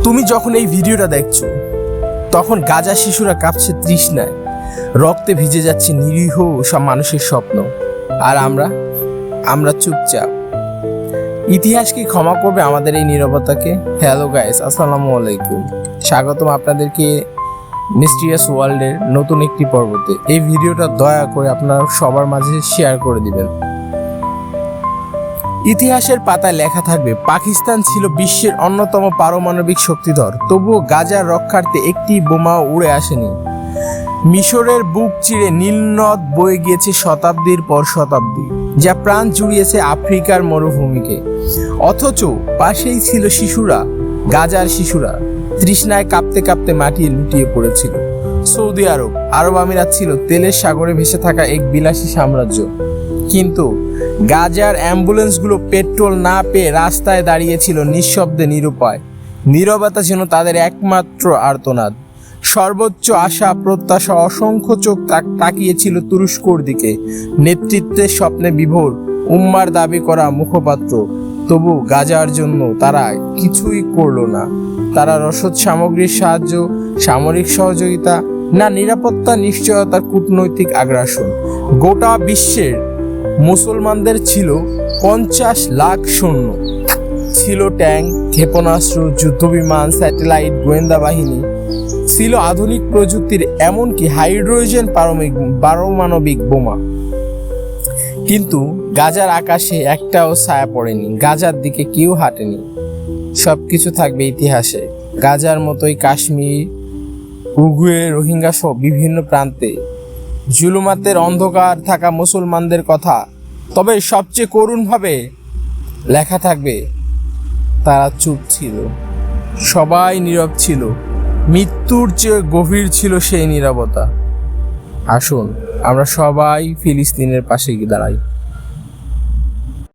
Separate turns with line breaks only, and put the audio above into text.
তুমি যখন এই ভিডিওটা দেখছো তখন গাজা শিশুরা কাঁপছে তৃষ্ণায়, রক্তে ভিজে যাচ্ছে নিরীহ সব মানুষের স্বপ্ন, আর আমরা চুপচাপ। ইতিহাস কি ক্ষমা করবে আমাদের এই নীরবতাকে? হ্যালো গাইস, আসসালামু আলাইকুম, স্বাগতম আপনাদেরকে মিস্টিরিয়াস ওয়ার্ল্ডের নতুন একটি পর্বতে। এই ভিডিওটা দয়া করে আপনারা সবার মাঝে শেয়ার করে দিবেন। ইতিহাসের পাতায় লেখা থাকবে, পাকিস্তান ছিল বিশ্বের অন্যতম পারমাণবিক শক্তিধর, তবুও গাজার রক্ষার্থে একটি বোমাও উড়ে আসেনি। মিশরের বুক চিরে নীলনদ বয়ে গিয়েছে শতাব্দীর পর শতাব্দী, যা প্রাণ জুড়িয়েছে আফ্রিকার মরুভূমিকে। অথচ পাশেই ছিল শিশুরা, গাজার শিশুরা তৃষ্ণায় কাঁপতে কাঁপতে মাটি লুটিয়ে পড়েছিল। সৌদি আরব আমিরাত ছিল তেলের সাগরে ভেসে থাকা এক বিলাসী সাম্রাজ্য, কিন্তু গাজার অ্যাম্বুলেন্সগুলো পেট্রোল না পেয়ে রাস্তায় দাঁড়িয়েছিল নিঃশব্দে, নিরুপায়। নীরবতা যেন তাদের একমাত্র আর্তনাদ। সর্বোচ্চ আশা প্রত্যাশা অসংখ্য চোখ তাকিয়েছিল তুরস্কর দিকে, নেতৃত্বের স্বপ্নে বিভোর উম্মার দাবি করা মুখপাত্র। তবু গাজার জন্য তারা কিছুই করলো না। তারা রসদ সামগ্রীর সাহায্য, সামরিক সহযোগিতা না, নিরাপত্তা নিশ্চয়তার কূটনৈতিক আগ্রাসন। গোটা বিশ্বের মুসলমানদের ছিল 50 লাখ সৈন্য, ছিল ট্যাঙ্ক, ক্ষেপণাস্ত্র, যুদ্ধবিমান, স্যাটেলাইট, গোয়েন্দা বাহিনী, ছিল আধুনিক প্রযুক্তির এমনকি হাইড্রোজেন পারমাণবিক বোমা। কিন্তু গাজার আকাশে একটাও ছায়া পড়েনি, গাজার দিকে কেউ হাঁটেনি। সবকিছু থাকবে ইতিহাসে। গাজার মতোই কাশ্মীর, উগুয়ে, রোহিঙ্গা সহ বিভিন্ন প্রান্তে জুলুমাতের অন্ধকার থাকা মুসলমানদের কথা। তবে সবচেয়ে করুণভাবে লেখা থাকবে, তারা চুপ ছিল, সবাই নীরব ছিল। মৃত্যুর চেয়ে গভীর ছিল সেই নীরবতা। আসুন আমরা সবাই ফিলিস্তিনের পাশে গিয়ে দাঁড়াই।